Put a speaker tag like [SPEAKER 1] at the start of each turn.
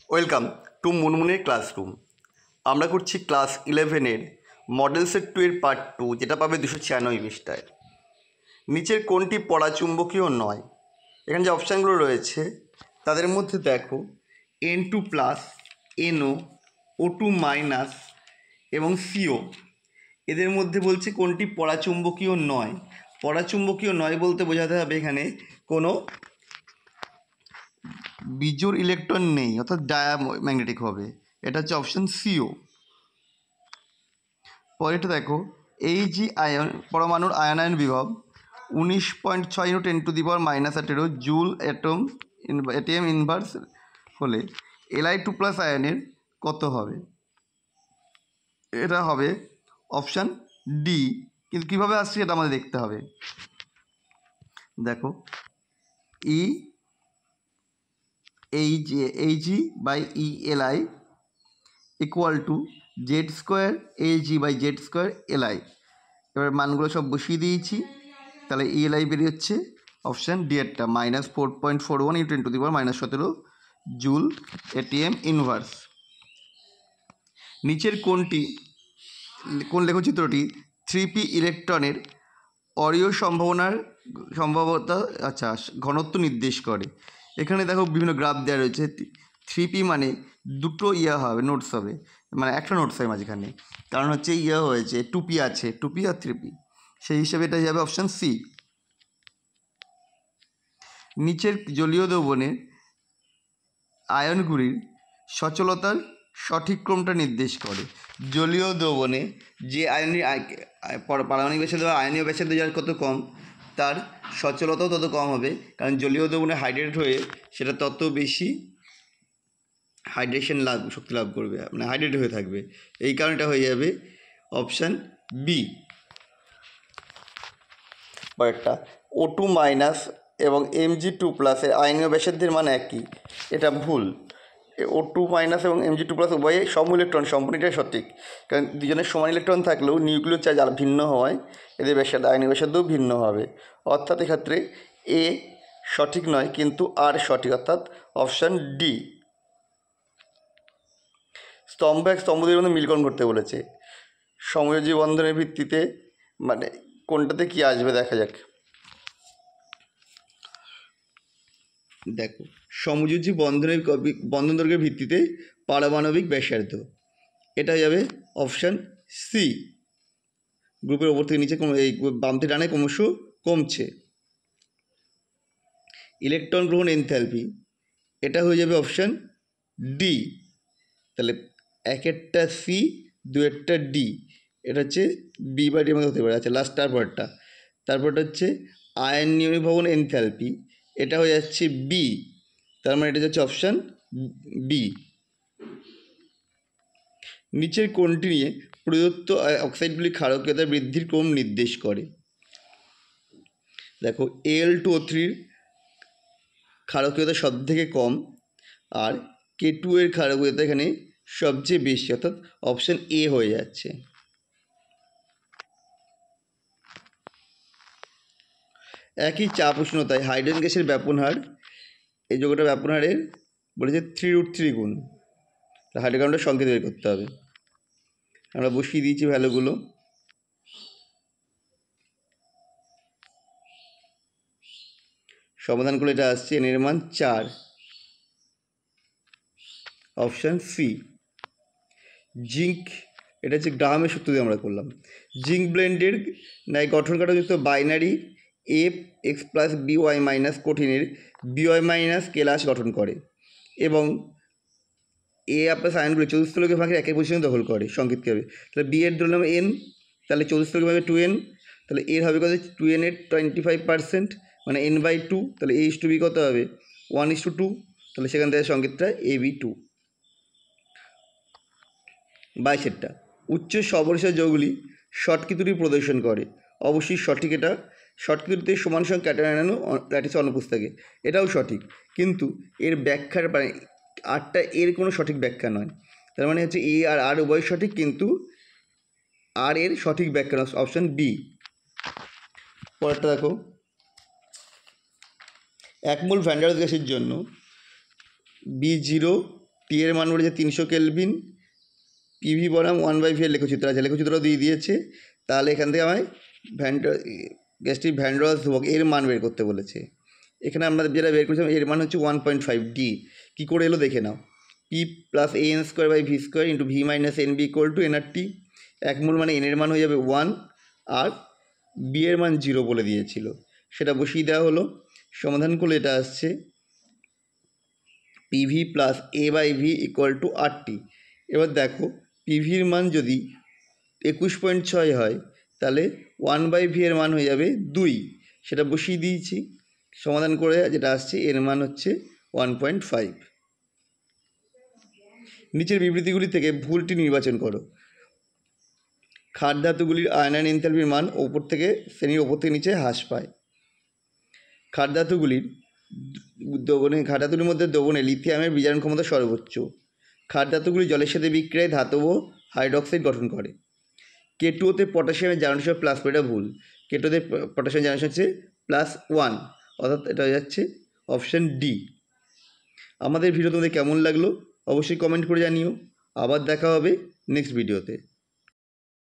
[SPEAKER 1] Welcome to মুনমুনের classroom. আমরা করছি class 11-এর model set 2 এর পার্ট 2, যেটা পাবে 296 পৃষ্ঠায়। নিচের কোনটি পরাচুম্বকীয় নয়? এখানে যে অপশানগুলো রয়েছে তাদের মধ্যে দেখো N2+, NO, O2- এবং CO, এদের মধ্যে বলছে কোনটি পরাচুম্বকীয় নয়। পরাচুম্বকীয় নয় বলতে বোঝাতে হবে এখানে কোনো বিজোড় ইলেকট্রন নেই, অর্থাৎ ডায়াম্যাগনেটিক হবে। এটা হচ্ছে অপশান সিও। পরেরটা দেখো Ag আয়ন পরমাণুর আয়নায়ন বিভব 19.6 × 10⁻⁻18 জুল এটিএম ইনভার্স হলে Li2+ আয়নের কত হবে? এটা হবে অপশান ডি। কিন্তু কীভাবে আসছে এটা আমাদের দেখতে হবে। দেখো Ag/Eli equal to Z² Ag/Z² Li। এবার মানগুলো সব বসিয়ে দিয়েছি, তাহলে Eli বেরিয়ে হচ্ছে অপশান ডি এরটা -4.41 × 10⁻17 জুল এটিএম ইনভার্স। নিচের কোন লেখচিত্রটি 3p ইলেকট্রনের অরীয় সম্ভাব্যতা ঘনত্ব নির্দেশ করে? এখানে দেখো বিভিন্ন গ্রাফ দেওয়া রয়েছে। 3p মানে দুটো হবে, নোটস হবে, মানে একটা নোটস হয় মাঝখানে, কারণ হচ্ছে হয়েছে 2p আছে, 2p আর 3p, সেই হিসেবে এটা যাবে অপশান সি। নিচের জলীয় দ্রবণে আয়নগুলির সচলতার সঠিক ক্রমটা নির্দেশ করে। জলীয় দ্রবণে যে পারমাণবিক ব্যাসার্ধ বা আয়নীয় ব্যাসার্ধ যার কত কম, তার সচলতাও তত কম হবে, কারণ জলীয় দ্রবণে হাইড্রেট হয়ে সেটা তত বেশি শক্তি লাভ করবে, মানে হাইড্রেট হয়ে থাকবে। এই কারণটা হয়ে যাবে অপশান বি। পরেরটা O2- এবং Mg2+ এর আয়নীয় ব্যাসার্ধের মান একই। এটা ভুল। O2- এবং Mg2+ উভয়ে সম ইলেকট্রন, সম্পূর্ণটাই সঠিক, কারণ দুজনের সমান ইলেকট্রন থাকলেও নিউক্লিয় চার্জ ভিন্ন হওয়ায় এদের আয়নীয় ব্যাসার্ধও ভিন্ন হবে। অর্থাৎ এক্ষেত্রে এ সঠিক নয়, কিন্তু আর সঠিক, অর্থাৎ অপশান ডি। স্তম্ভ দুইয়ের মধ্যে মিলকরণ করতে বলেছে। সমযোজী বন্ধনের ভিত্তিতে মানে কোনটাতে কি আসবে দেখা যাক। দেখো সমযোজী বন্ধন দৈর্ঘ্যের ভিত্তিতে পারমাণবিক ব্যাসার্ধ, এটা যাবে অপশান সি। গ্রুপের ওপর থেকে নিচে এই বাম থেকে ডানে ক্রমশ কমছে। ইলেকট্রন গ্রহণ এনথ্যালপি, এটা হয়ে যাবে অপশান ডি। তাহলে একেরটা সি, দুয়েরটা ডি, এটা হচ্ছে বি/ডি মধ্যে হতে পারে। আচ্ছা, লাস্ট তারপরটা হচ্ছে আয়ন নির্ভবন এনথ্যালপি, এটা হয়ে যাচ্ছে বি। তার মানে এটা হচ্ছে অপশান বি। নিচের কোনটি নিয়ে প্রদত্ত অক্সাইডগুলি ক্ষারকীয়তা বৃদ্ধির ক্রম নির্দেশ করে? দেখো Al2O3 ক্ষারকীয়তা সব থেকে কম, আর K2 এর ক্ষারকীয়তা এখানে সবচেয়ে বেশি, অর্থাৎ অপশান এ হয়ে যাচ্ছে। একই চাপ উষ্ণতায় হাইড্রোজেন গ্যাসের ব্যাপন হার, এই যৌগটার ব্যাপন হারের বলেছে 3√3 গুণ। হাইড্রোকার্বনটার সংকেত বের করতে হবে। আমরা বসিয়ে দিয়েছি ভ্যালুগুলো। সমাধান করলে এটা আসছে এর মান 4, অপশান সি। জিঙ্ক, এটা হচ্ছে গ্রাহামের সূত্র দিয়ে আমরা করলাম। জিঙ্ক ব্লেন্ডের ন্যায় গঠন কাঠাযুক্ত বাইনারি Fx+By- কঠিনের By- কেলাস গঠন করে এবং A+ আয়নগুলি চতুস্থলকীয় ভাগের একই পজিশনে দখল করে। সংকেত কী হবে? তাহলে বি এর ধরলাম n, তাহলে চতুস্থলকীয় ভাগে 2n, তাহলে এর হবে কত? 2n এর 25%, মানে n/2, তাহলে A/B কত হবে? 1:2, তাহলে সেখান থেকে সংকেতটা AB2। 22 উচ্চ সপরিসর যৌগগুলি শর্টকি প্রদর্শন করে। অবশ্যই সঠিক, এটা শর্টকিতে সমান সংখ্যক ক্যাটায়ন ল্যাটিসে অনুপস্থিত থাকে, এটাও সঠিক, কিন্তু এর ব্যাখ্যার মানে আরটা এর কোনো সঠিক ব্যাখ্যা নয়। তার মানে হচ্ছে এ আর আর উভয় সঠিক, কিন্তু আর এর সঠিক ব্যাখ্যা অপশান বি। পরেরটা দেখো 1 মোল ভ্যান ডার ওয়ালস গ্যাসের জন্য B0 টি এর মান বলেছে 300 কেলভিন, পিভি বনাম 1/v এর লেখচিত্র আছে, লেখচিত্র দিয়ে দিয়েছে। তাহলে এখান থেকে আমায় গ্যাসটির ভ্যান ডের ওয়ালস ধ্রুবক এর মান বের করতে বলেছে। এখানে আমরা যেটা বের করেছিলাম এর মান হচ্ছে 1.5 ডি। কী করে এলো দেখে নাও। P plus A N square by V square into V minus N B equal to N R T. এক মোল মানে এন এর মান হয়ে যাবে 1 আর বি এর মান 0 বলে দিয়েছিল, সেটা বসিয়ে দেওয়া হলো। সমাধান করলে এটা আসছে PV plus A by V equal to R T. এবার দেখো পিভির মান যদি 21.6 হয় তাহলে 1/v এর মান হয়ে যাবে 2, সেটা বসিয়ে দিয়েছি। সমাধান করে যেটা আসছে এর মান হচ্ছে 1.5। নিচের বিবৃতিগুলি থেকে ভুলটি নির্বাচন করো। খাদ্য ধাতুগুলির আয়নায়ন এনথালপির মান শ্রেণীর ওপর থেকে নিচে হ্রাস পায়। খাদ্য ধাতুগুলির মধ্যে দ্রবণে লিথিয়ামের বিজারণ ক্ষমতা সর্বোচ্চ। খাদ্য ধাতুগুলি জলের সাথে বিক্রিয়ায় ধাতব হাইড্রক্সাইড গঠন করে। কেটুওতে পটাশিয়ামের জারণ হিসেবে প্লাস, এটা ভুল। কেটুওতে পটাশিয়ামের জারণ হচ্ছে +1, অর্থাৎ এটা হয়ে যাচ্ছে অপশান ডি। আমাদের ভিডিও তোমাদের কেমন লাগলো অবশ্যই কমেন্ট করে জানিও। আবার দেখা হবে নেক্সট ভিডিওতে।